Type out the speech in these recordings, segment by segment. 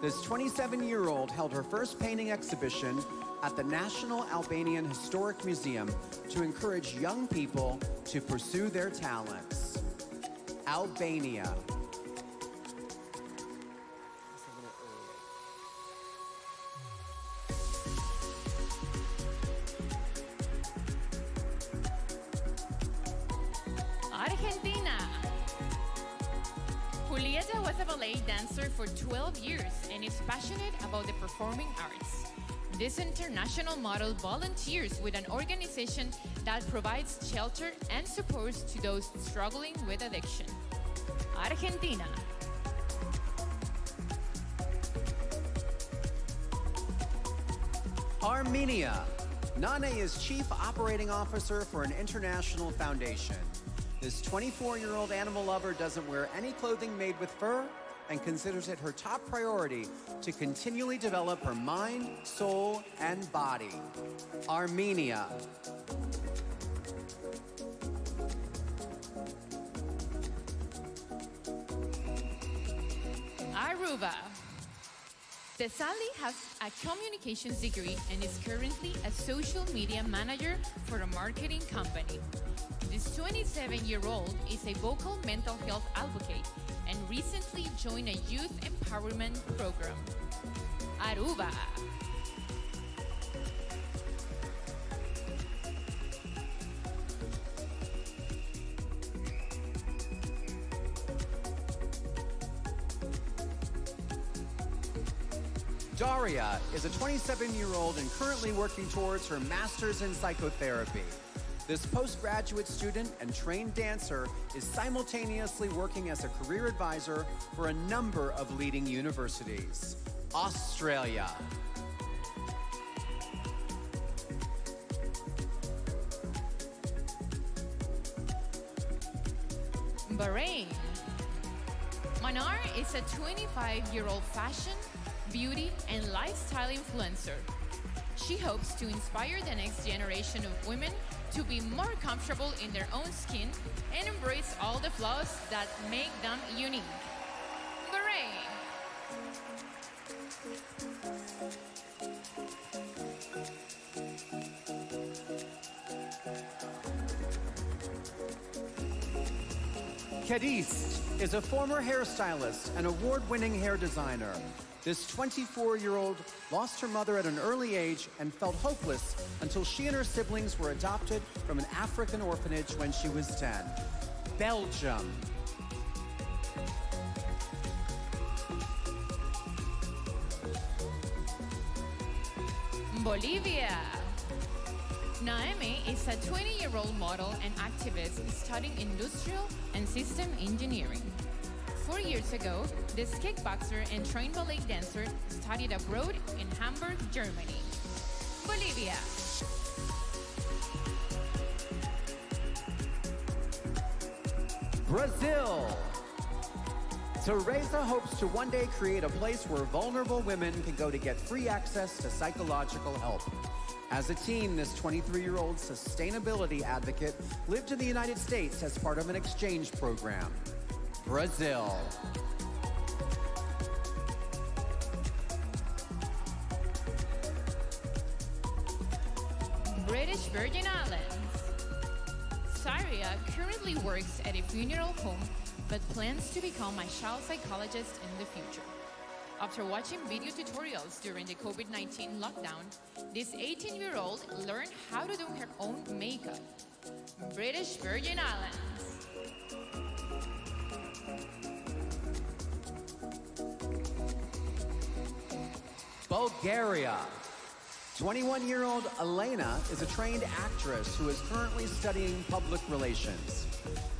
This 27-year-old held her first painting exhibition at the National Albanian Historic Museum to encourage young people to pursue their talents. Albania. Argentina. Julieta was a ballet dancer for 12 years and is passionate about the performing arts. This international model volunteers with an organization that provides shelter and support to those struggling with addiction. Argentina. Armenia. Nane is Chief Operating Officer for an international foundation. This 24-year-old animal lover doesn't wear any clothing made with fur and considers it her top priority to continually develop her mind, soul, and body. Armenia. Aruba. Thessaly has a communications degree and is currently a social media manager for a marketing company. This 27-year-old is a vocal mental health advocate and recently joined a youth empowerment program. Aruba. Daria is a 27-year-old and currently working towards her master's in psychotherapy. This postgraduate student and trained dancer is simultaneously working as a career advisor for a number of leading universities. Australia. Bahrain. Manar is a 25-year-old fashion, beauty, and lifestyle influencer. She hopes to inspire the next generation of women to be more comfortable in their own skin and embrace all the flaws that make them unique. Bahrain. Kedist is a former hairstylist and award-winning hair designer. This 24-year-old lost her mother at an early age and felt hopeless until she and her siblings were adopted from an African orphanage when she was 10. Belgium. Bolivia. Nane is a 20-year-old model and activist studying industrial and system engineering. 4 years ago, this kickboxer and trained ballet dancer studied abroad in Hamburg, Germany. Bolivia. Brazil. Teresa hopes to one day create a place where vulnerable women can go to get free access to psychological help. As a teen, this 23-year-old sustainability advocate lived in the United States as part of an exchange program. Brazil. British Virgin Islands. Saria currently works at a funeral home, but plans to become a child psychologist in the future. After watching video tutorials during the COVID-19 lockdown, this 18-year-old learned how to do her own makeup. British Virgin Islands. Bulgaria. 21-year-old Elena is a trained actress who is currently studying public relations.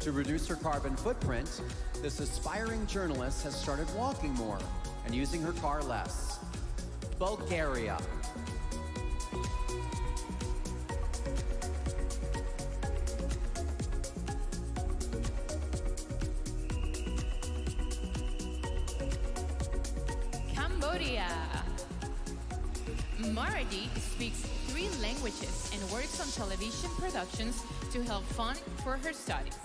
To reduce her carbon footprint, this aspiring journalist has started walking more and using her car less. Bulgaria. Cambodia. Maradi speaks 3 languages and works on television productions to help fund for her studies.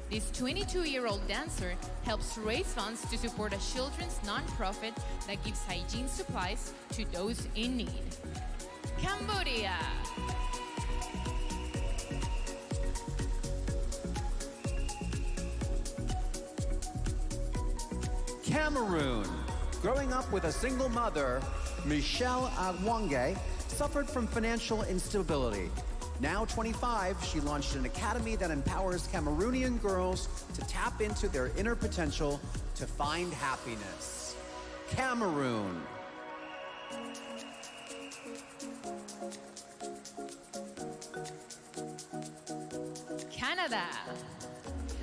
This 22-year-old dancer helps raise funds to support a children's non-profit that gives hygiene supplies to those in need. Cambodia. Cameroon. Growing up with a single mother, Michelle Agwange suffered from financial instability. Now 25, she launched an academy that empowers Cameroonian girls to tap into their inner potential to find happiness. Cameroon. Canada.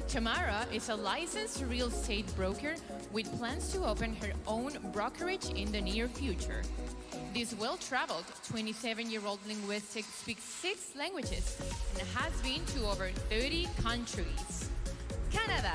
Tamara is a licensed real estate broker with plans to open her own brokerage in the near future. This well-traveled 27-year-old linguistic speaks 6 languages and has been to over 30 countries. Canada.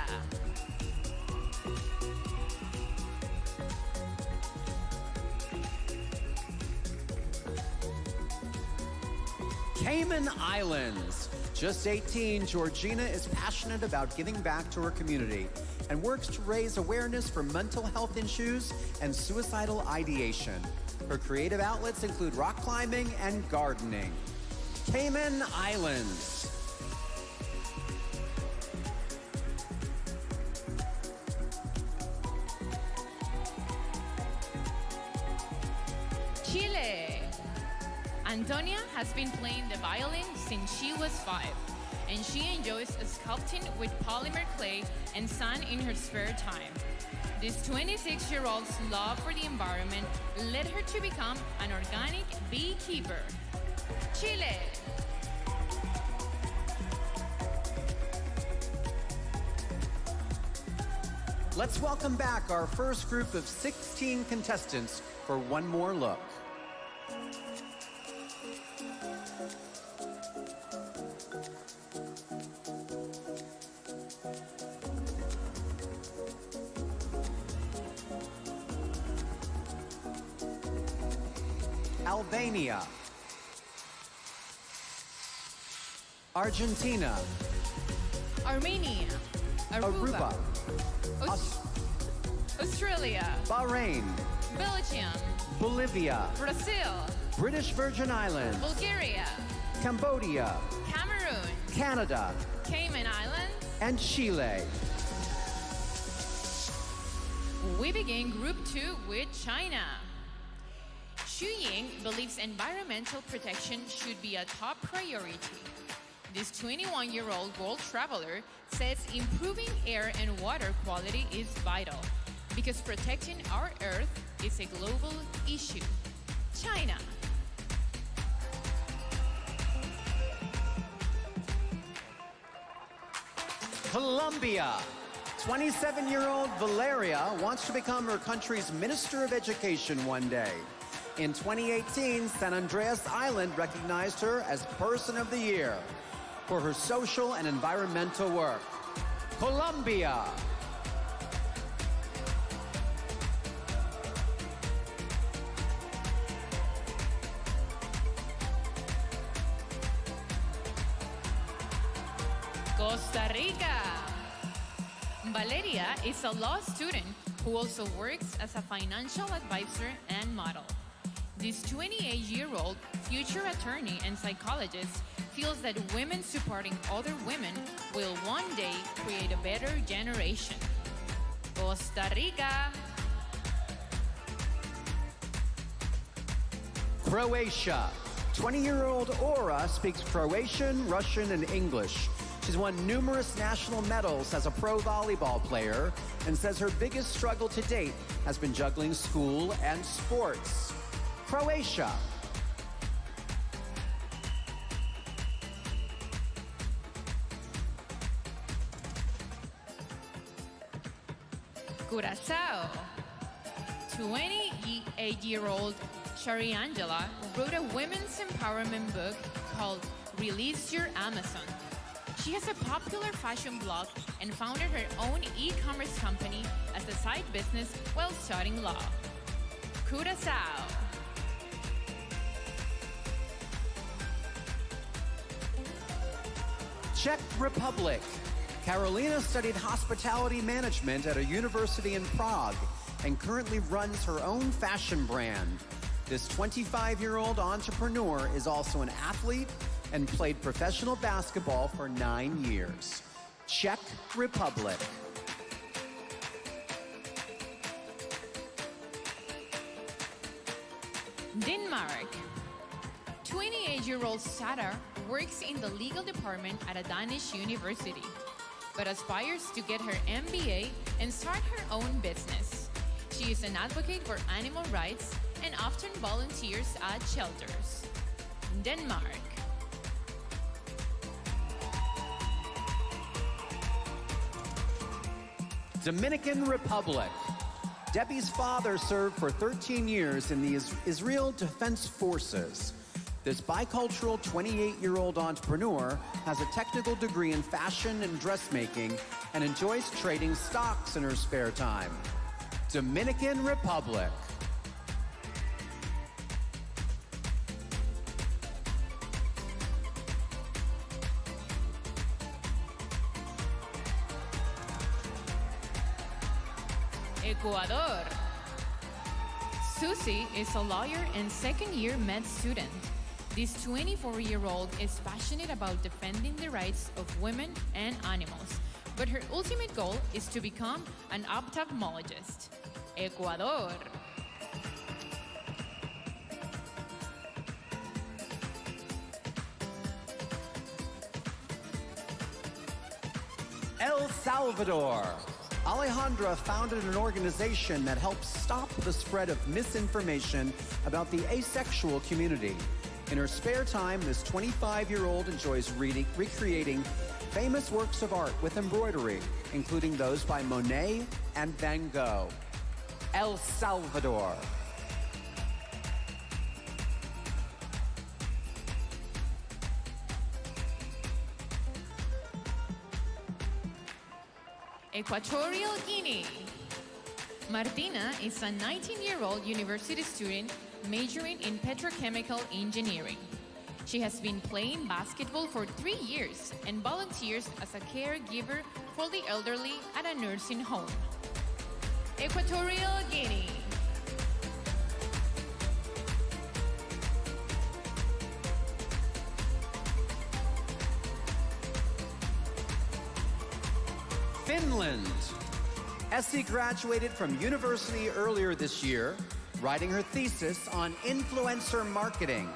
Cayman Islands. Just 18, Georgina is passionate about giving back to her community and works to raise awareness for mental health issues and suicidal ideation. Her creative outlets include rock climbing and gardening. Cayman Islands. Chile. Antonia has been playing the violin since she was 5, and she enjoys sculpting with polymer clay and sand in her spare time. This 26-year-old's love for the environment led her to become an organic beekeeper. Chile. Let's welcome back our first group of 16 contestants for one more look. Albania, Argentina, Armenia. Aruba, Australia. Bahrain, Belgium. Bolivia, Brazil. British Virgin Islands, Bulgaria. Cambodia, Cameroon. Canada, Cayman Islands. and Chile. We begin Group 2 with China. Xu Ying believes environmental protection should be a top priority. This 21-year-old world traveler says improving air and water quality is vital because protecting our Earth is a global issue. China. Colombia. 27-year-old Valeria wants to become her country's Minister of Education one day. In 2018, San Andreas Island recognized her as Person of the Year for her social and environmental work. Colombia. Costa Rica. Valeria is a law student who also works as a financial advisor and model. This 28-year-old future attorney and psychologist feels that women supporting other women will one day create a better generation. Costa Rica. Croatia. 20-year-old Aura speaks Croatian, Russian, and English. She's won numerous national medals as a pro volleyball player and says her biggest struggle to date has been juggling school and sports. Croatia. Curaçao. 28-year-old Shari Angela wrote a women's empowerment book called Release Your Amazon. She has a popular fashion blog and founded her own e-commerce company as a side business while studying law. Curaçao. Czech Republic. Karolina studied hospitality management at a university in Prague and currently runs her own fashion brand. This 25-year-old entrepreneur is also an athlete and played professional basketball for 9 years. Czech Republic. Denmark. 28-year-old Sara works in the legal department at a Danish university, but aspires to get her MBA and start her own business. She is an advocate for animal rights and often volunteers at shelters. Denmark. Dominican Republic. Debbie's father served for 13 years in the Israel Defense Forces. This bicultural 28-year-old entrepreneur has a technical degree in fashion and dressmaking and enjoys trading stocks in her spare time. Dominican Republic. Ecuador. Susie is a lawyer and second-year med student. This 24-year-old is passionate about defending the rights of women and animals, but her ultimate goal is to become an ophthalmologist. Ecuador. El Salvador. Alejandra founded an organization that helps stop the spread of misinformation about the asexual community. In her spare time, this 25-year-old enjoys recreating famous works of art with embroidery, including those by Monet and Van Gogh. El Salvador. Equatorial Guinea. Martina is a 19-year-old university student majoring in petrochemical engineering. She has been playing basketball for 3 years and volunteers as a caregiver for the elderly at a nursing home. Equatorial Guinea. Finland. Essie graduated from university earlier this year, writing her thesis on influencer marketing.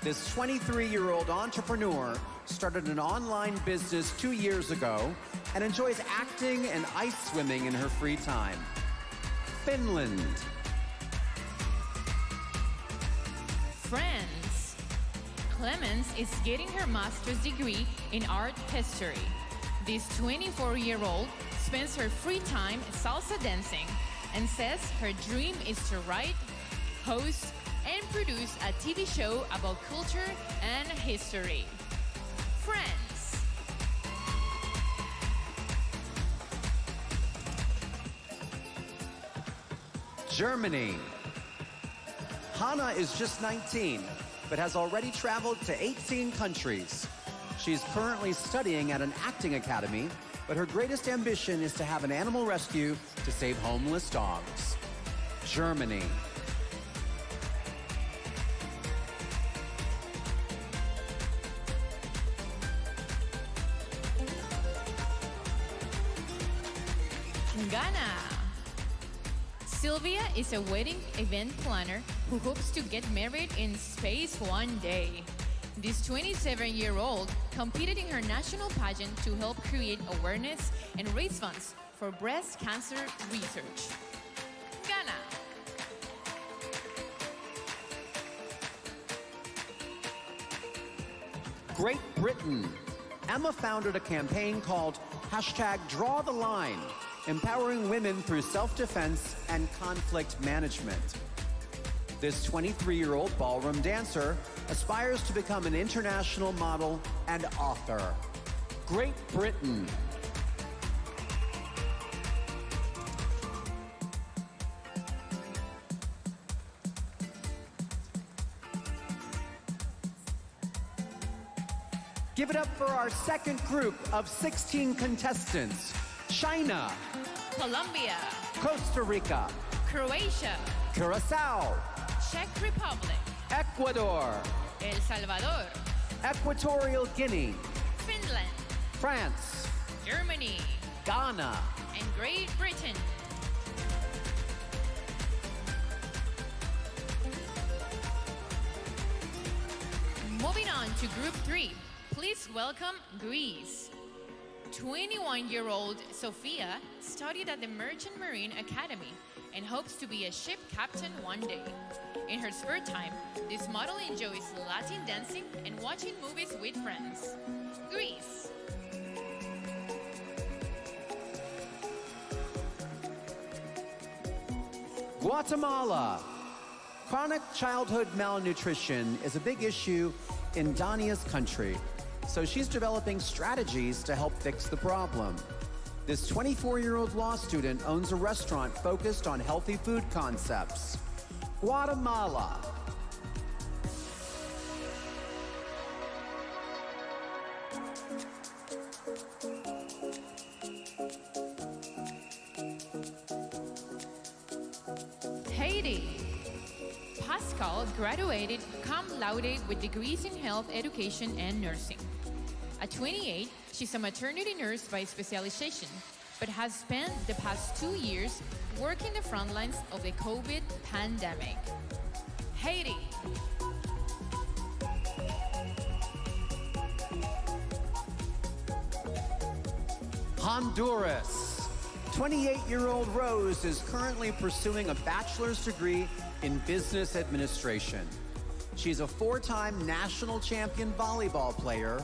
This 23-year-old entrepreneur started an online business 2 years ago and enjoys acting and ice swimming in her free time. Finland. France. Clemens is getting her master's degree in art history. This 24-year-old spends her free time salsa dancing and says her dream is to write, host, and produce a TV show about culture and history. France. Germany. Hannah is just 19, but has already traveled to 18 countries. She's currently studying at an acting academy, but her greatest ambition is to have an animal rescue to save homeless dogs. Germany. Ghana. Sylvia is a wedding event planner who hopes to get married in space one day. This 27-year-old competed in her national pageant to help create awareness and raise funds for breast cancer research. Ghana. Great Britain. Emma founded a campaign called #DrawTheLine, empowering women through self-defense and conflict management. This 23-year-old ballroom dancer aspires to become an international model and author. Great Britain. Give it up for our second group of 16 contestants. China, Colombia, Costa Rica, Croatia, Curacao, Czech Republic, Ecuador, El Salvador, Equatorial Guinea, Finland, France, Germany, Ghana, and Great Britain. Moving on to Group 3, please welcome Greece. 21-year-old Sofia studied at the Merchant Marine Academy and hopes to be a ship captain one day. In her spare time, this model enjoys Latin dancing and watching movies with friends. Greece. Guatemala. Chronic childhood malnutrition is a big issue in Dania's country, so she's developing strategies to help fix the problem. This 24-year-old law student owns a restaurant focused on healthy food concepts. Guatemala. Haiti. Pascal graduated cum laude with degrees in health education and nursing. At 28, she's a maternity nurse by specialization, but has spent the past 2 years working the front lines of the COVID pandemic. Haiti. Honduras. 28-year-old Rose is currently pursuing a bachelor's degree in business administration. She's a 4-time national champion volleyball player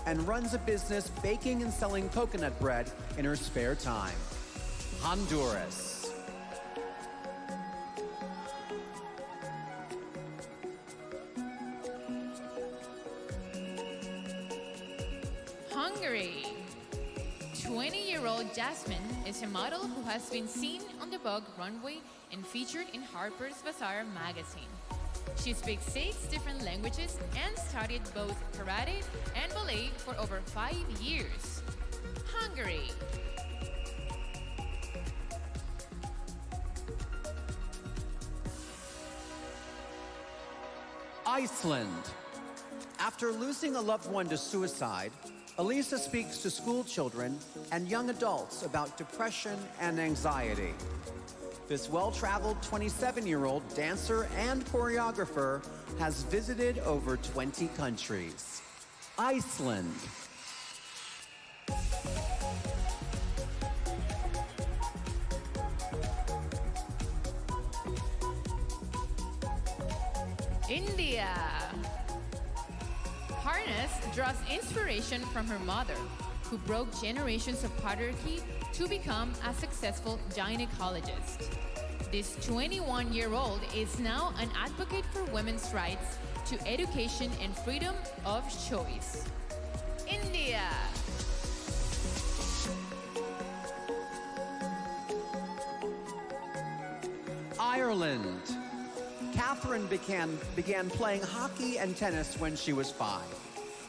and runs a business baking and selling coconut bread in her spare time. Honduras. Hungary. 20-year-old Jasmine is a model who has been seen on the Vogue runway and featured in Harper's Bazaar magazine. She speaks 6 different languages and studied both karate and ballet for over 5 years. Hungary. Iceland. After losing a loved one to suicide, Elisa speaks to school children and young adults about depression and anxiety. This well-traveled 27-year-old dancer and choreographer has visited over 20 countries. Iceland. India. Harness draws inspiration from her mother, who broke generations of patriarchy to become a successful gynecologist. This 21-year-old is now an advocate for women's rights to education and freedom of choice. India. Ireland. Catherine began playing hockey and tennis when she was 5,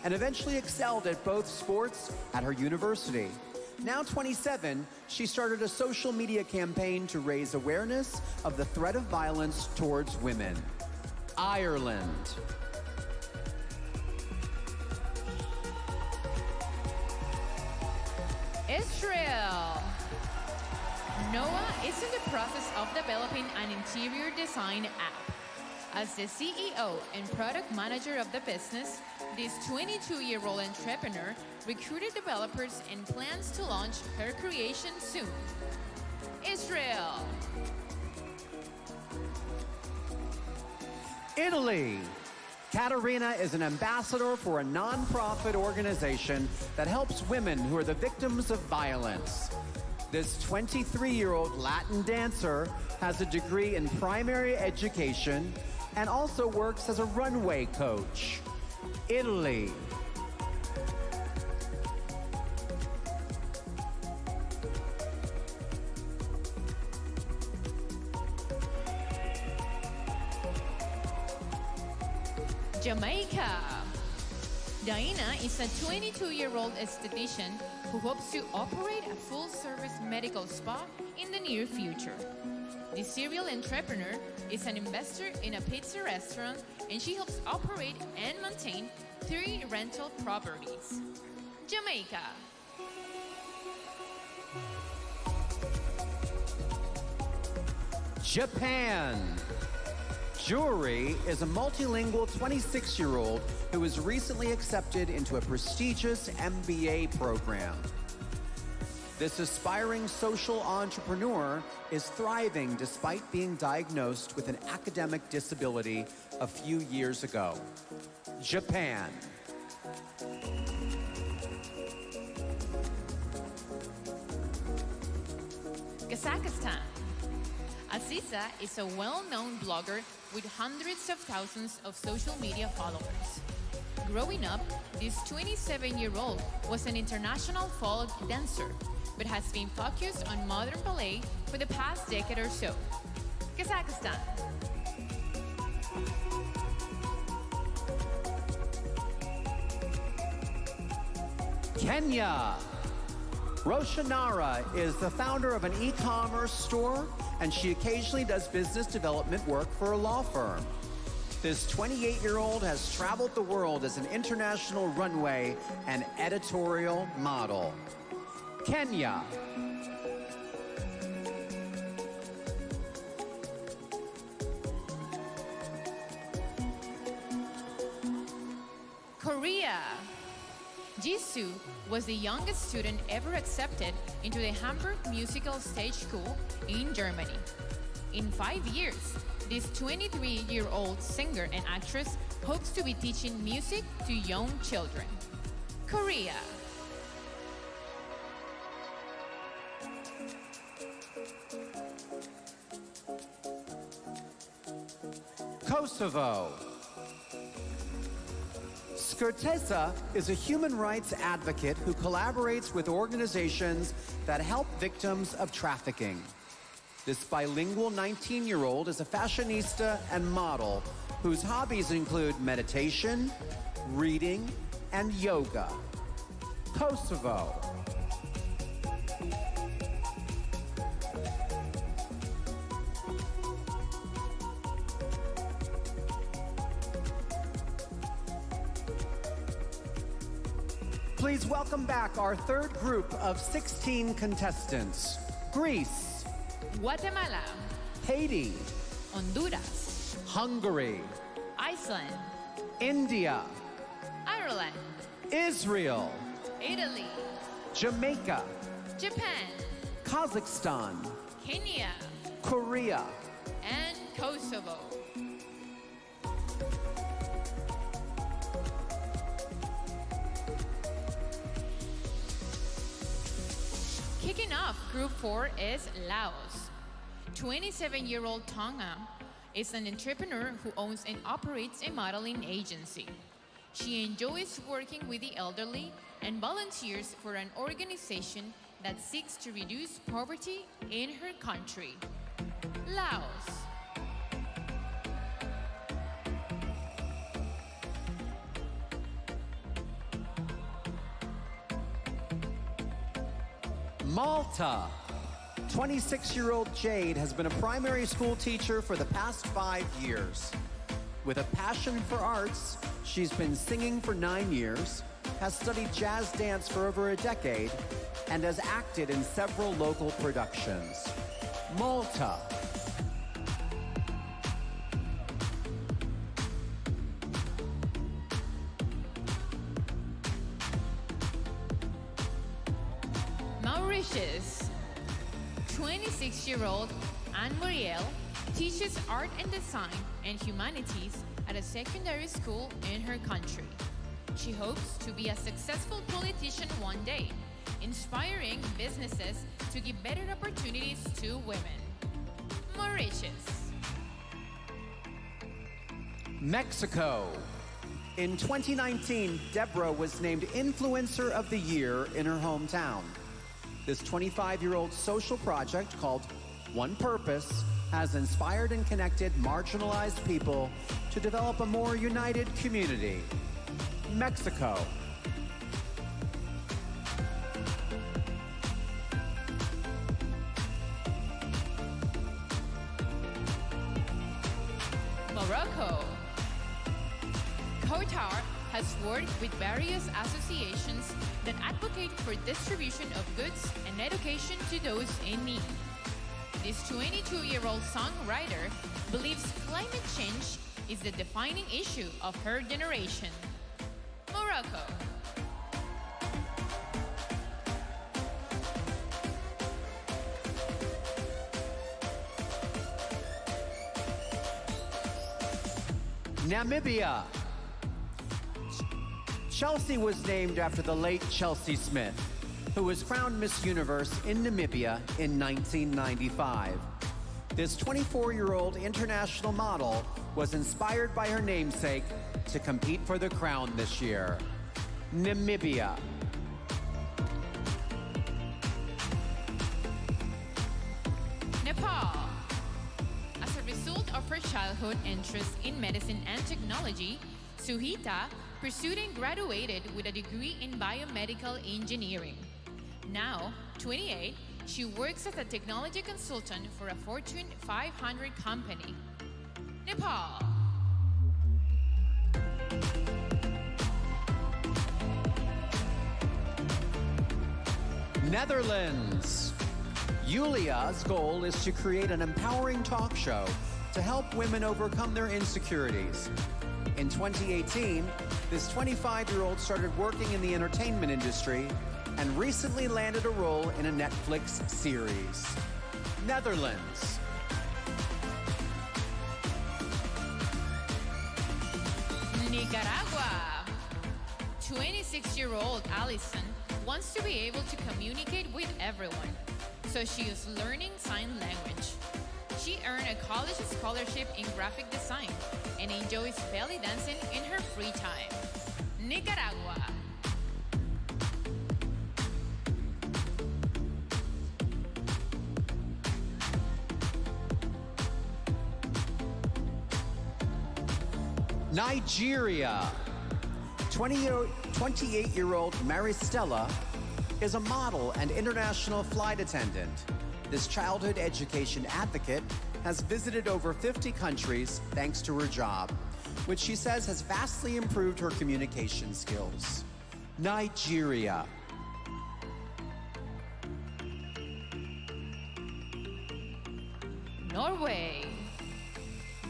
and eventually excelled at both sports at her university. Now 27, she started a social media campaign to raise awareness of the threat of violence towards women. Ireland. Israel. Noah is in the process of developing an interior design app. As the CEO and product manager of the business, this 22-year-old entrepreneur recruited developers and plans to launch her creation soon. Israel. Italy. Caterina is an ambassador for a non-profit organization that helps women who are the victims of violence. This 23-year-old Latin dancer has a degree in primary education and also works as a runway coach. Italy. Jamaica. Diana is a 22-year-old esthetician who hopes to operate a full-service medical spa in the near future. The serial entrepreneur is an investor in a pizza restaurant, and she helps operate and maintain 3 rental properties. Jamaica. Japan. Juri is a multilingual 26-year-old who was recently accepted into a prestigious MBA program. This aspiring social entrepreneur is thriving despite being diagnosed with an academic disability a few years ago. Japan. Kazakhstan. Aziza is a well-known blogger with hundreds of thousands of social media followers. Growing up, this 27-year-old was an international folk dancer, but has been focused on modern ballet for the past decade or so. Kazakhstan. Kenya. Roshanara is the founder of an e-commerce store, and she occasionally does business development work for a law firm. This 28-year-old has traveled the world as an international runway and editorial model. Kenya. Korea. Jisoo was the youngest student ever accepted into the Hamburg Musical Stage School in Germany. In 5 years, this 23-year-old singer and actress hopes to be teaching music to young children. Korea. Kosovo. Skurtesa is a human rights advocate who collaborates with organizations that help victims of trafficking. This bilingual 19-year-old is a fashionista and model whose hobbies include meditation, reading, and yoga. Kosovo. Please welcome back our third group of 16 contestants. Greece, Guatemala. Haiti, Honduras. Hungary, Iceland. India, Ireland. Israel, Italy. Jamaica, Japan. Kazakhstan, Kenya. Korea, And Kosovo. Kicking off Group 4 is Laos. 27-year-old Tonga is an entrepreneur who owns and operates a modeling agency. She enjoys working with the elderly and volunteers for an organization that seeks to reduce poverty in her country. Laos. Malta. 26-year-old Jade has been a primary school teacher for the past 5 years. With a passion for arts, she's been singing for 9 years, has studied jazz dance for over a decade, and has acted in several local productions. Malta. Mauritius. 26-year-old Anne Muriel teaches art and design and humanities at a secondary school in her country. She hopes to be a successful politician one day, inspiring businesses to give better opportunities to women. Mauritius. Mexico. In 2019, Deborah was named Influencer of the Year in her hometown. This 25-year-old social project called One Purpose has inspired and connected marginalized people to develop a more united community. Mexico. Morocco. Qatar has worked with various associations that advocate for distribution of goods and education to those in need. This 22-year-old songwriter believes climate change is the defining issue of her generation. Morocco. Namibia. Chelsea was named after the late Chelsea Smith, who was crowned Miss Universe in Namibia in 1995. This 24-year-old international model was inspired by her namesake to compete for the crown this year. Namibia. Nepal. As a result of her childhood interest in medicine and technology, Suhita pursued and graduated with a degree in biomedical engineering. Now, 28, she works as a technology consultant for a Fortune 500 company. Nepal. Netherlands. Julia's goal is to create an empowering talk show to help women overcome their insecurities. In 2018, this 25-year-old started working in the entertainment industry and recently landed a role in a Netflix series. Netherlands. Nicaragua. 26-year-old Allison wants to be able to communicate with everyone, so she is learning sign language. She earned a college scholarship in graphic design and enjoys belly dancing in her free time. Nicaragua. Nigeria. 28-year-old Maristella is a model and international flight attendant. This childhood education advocate has visited over 50 countries thanks to her job, which she says has vastly improved her communication skills. Nigeria. Norway.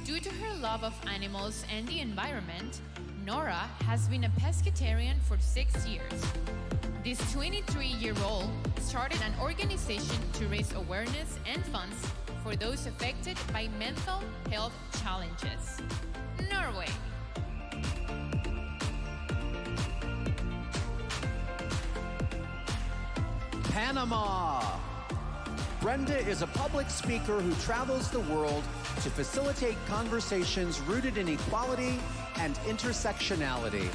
Due to her love of animals and the environment, Nora has been a pescatarian for 6 years. This 23-year-old started an organization to raise awareness and funds for those affected by mental health challenges. Norway. Panama. Brenda is a public speaker who travels the world to facilitate conversations rooted in equality and intersectionality.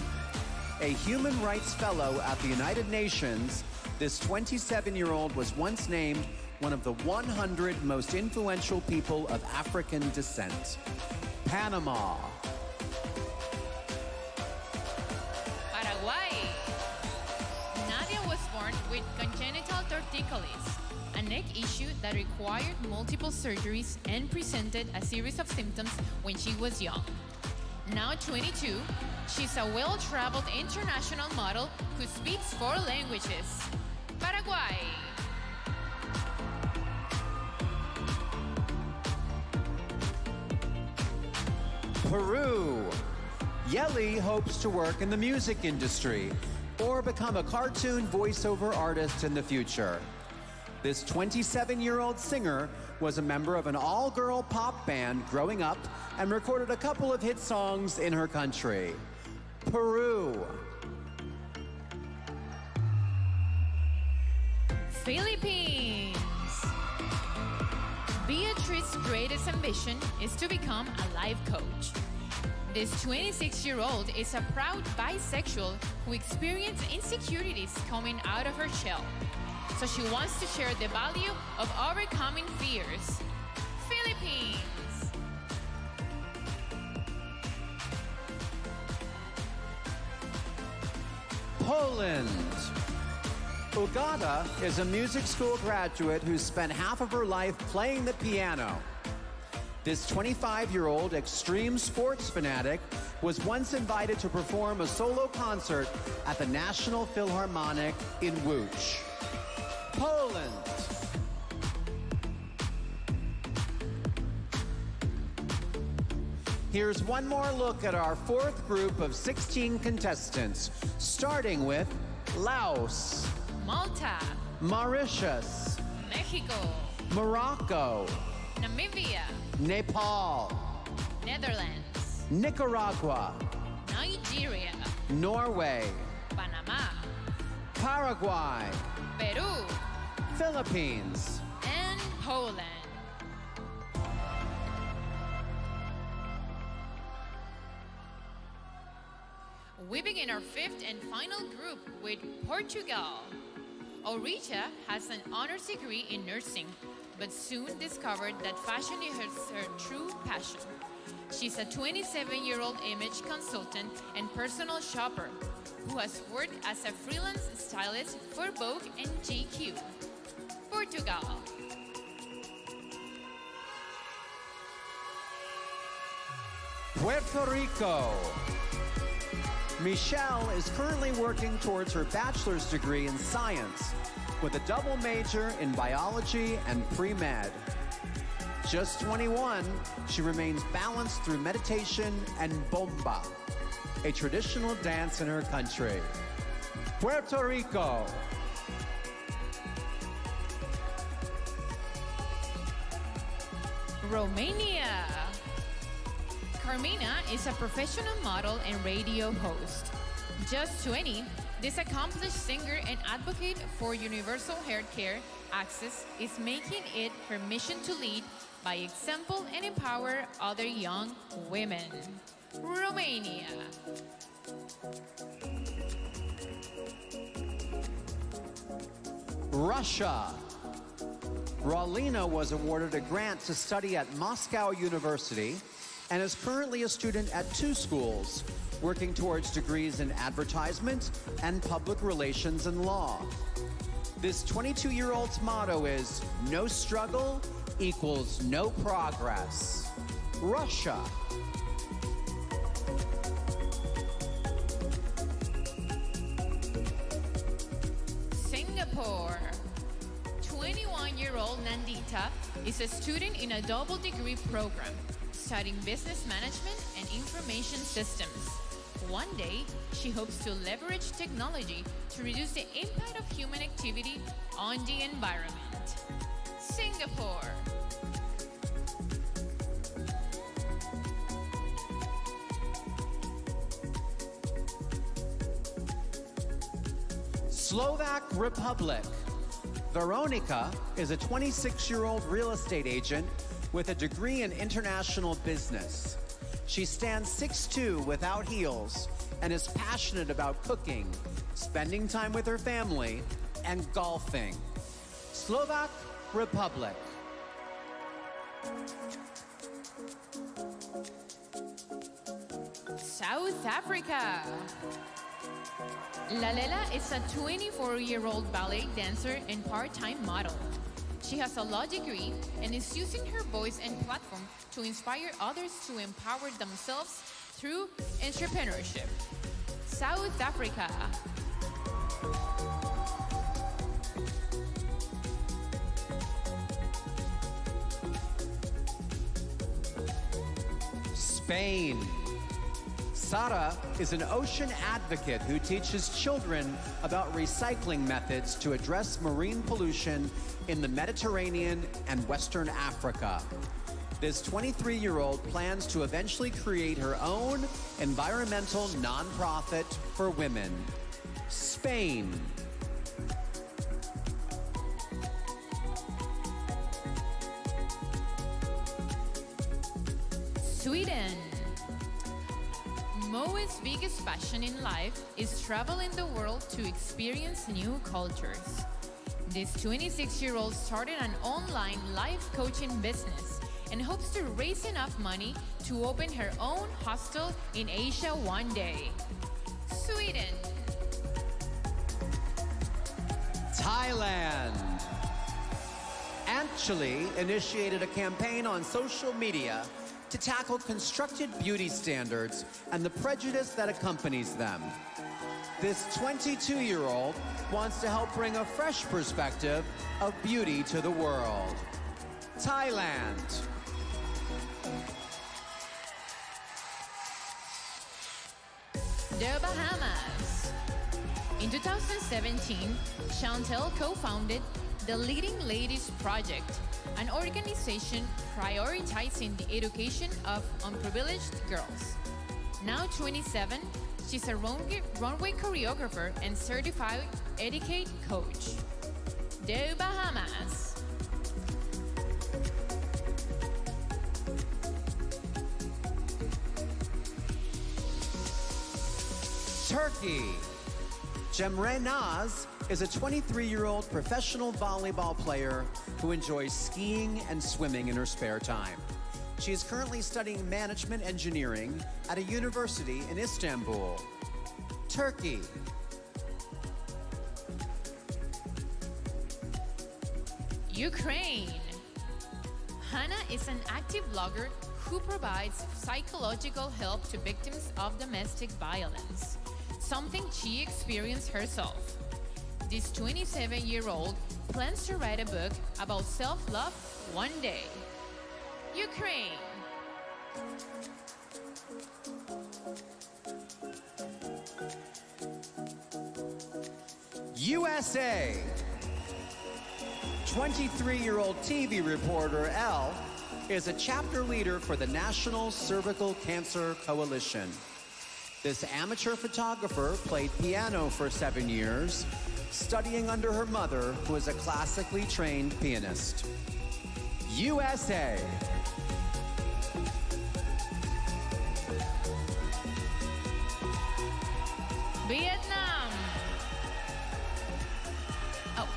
A human rights fellow at the United Nations, this 27-year-old was once named one of the 100 most influential people of African descent. Panama. Paraguay. Nadia was born with congenital torticollis, a neck issue that required multiple surgeries and presented a series of symptoms when she was young. Now 22, she's a well-traveled international model who speaks 4 languages. Paraguay. Peru. Yeli hopes to work in the music industry or become a cartoon voiceover artist in the future. This 27-year-old singer was a member of an all-girl pop band growing up and recorded a couple of hit songs in her country. Peru. Philippines. Beatrice's greatest ambition is to become a life coach. This 26-year-old is a proud bisexual who experienced insecurities coming out of her shell. So she wants to share the value of overcoming fears. Philippines. Poland. Ugata is a music school graduate who spent half of her life playing the piano. This 25-year-old extreme sports fanatic was once invited to perform a solo concert at the National Philharmonic in Łódź. Poland. Here's one more look at our fourth group of 16 contestants, starting with Laos, Malta, Mauritius, Mexico, Morocco, Namibia, Nepal, Netherlands, Nicaragua, Nigeria, Norway, Panama, Paraguay, Peru, Philippines. and Poland. We begin our fifth and final group with Portugal. Aurita has an honors degree in nursing, but soon discovered that fashion is her true passion. She's a 27-year-old image consultant and personal shopper who has worked as a freelance stylist for Vogue and GQ. Portugal. Puerto Rico. Michelle is currently working towards her bachelor's degree in science with a double major in biology and pre-med. Just 21, she remains balanced through meditation and bomba, a traditional dance in her country. Puerto Rico. Romania. Carmina is a professional model and radio host. Just 20, this accomplished singer and advocate for universal healthcare access is making it her mission to lead by example and empower other young women. Romania. Russia. Raulina was awarded a grant to study at Moscow University and is currently a student at 2 schools, working towards degrees in advertisement and public relations and law. This 22-year-old's motto is, no struggle equals no progress. Russia. Singapore. 21-year-old Nandita is a student in a double degree program, studying business management and information systems. One day, she hopes to leverage technology to reduce the impact of human activity on the environment. Singapore. Slovak Republic. Veronica is a 26-year-old real estate agent with a degree in international business. She stands 6'2" without heels and is passionate about cooking, spending time with her family, and golfing. Slovak Republic. South Africa. Lalela is a 24-year-old ballet dancer and part-time model. She has a law degree and is using her voice and platform to inspire others to empower themselves through entrepreneurship. South Africa. Spain. Sara is an ocean advocate who teaches children about recycling methods to address marine pollution in the Mediterranean and Western Africa. This 23-year-old plans to eventually create her own environmental nonprofit for women. Spain. Sweden. Mo's biggest passion in life is traveling the world to experience new cultures. This 26-year-old started an online life coaching business and hopes to raise enough money to open her own hostel in Asia one day. Sweden. Thailand. Aunt Chile initiated a campaign on social media to tackle constructed beauty standards and the prejudice that accompanies them. This 22-year-old wants to help bring a fresh perspective of beauty to the world. Thailand. The Bahamas. In 2017, Chantel co-founded the Leading Ladies Project, an organization prioritizing the education of unprivileged girls. Now 27, she's a runway choreographer and certified etiquette coach. The Bahamas. Turkey. Cemre Naz is a 23-year-old professional volleyball player who enjoys skiing and swimming in her spare time. She is currently studying management engineering at a university in Istanbul. Turkey. Ukraine. Hannah is an active blogger who provides psychological help to victims of domestic violence, something she experienced herself. This 27-year-old plans to write a book about self-love one day. Ukraine. USA. 23-year-old TV reporter Elle is a chapter leader for the National Cervical Cancer Coalition. This amateur photographer played piano for 7 years, studying under her mother, who is a classically trained pianist. USA. Vietnam.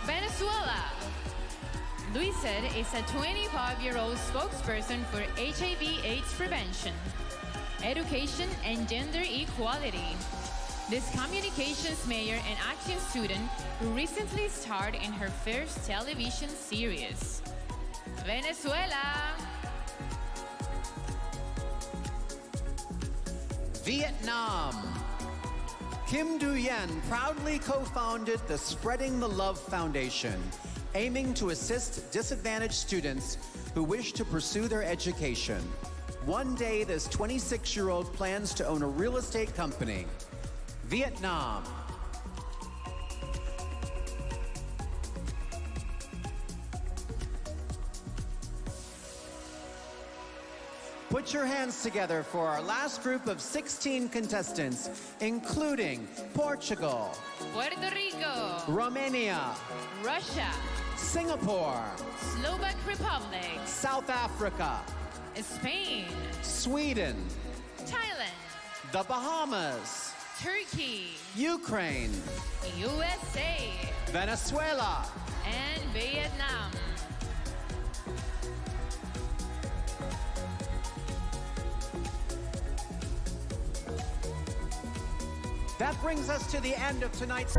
Venezuela. Luised is a 25-year-old spokesperson for HIV/AIDS prevention, education, and gender equality. This communications major and acting student who recently starred in her first television series. Venezuela. Vietnam. Kim Du-yen proudly co-founded the Spreading the Love Foundation, aiming to assist disadvantaged students who wish to pursue their education. One day, this 26-year-old plans to own a real estate company. Vietnam. Put your hands together for our last group of 16 contestants, including Portugal, Puerto Rico, Romania, Russia, Singapore, Slovak Republic, South Africa, Spain, Sweden, Thailand, the Bahamas, Turkey, Ukraine, USA, Venezuela, and Vietnam. That brings us to the end of tonight's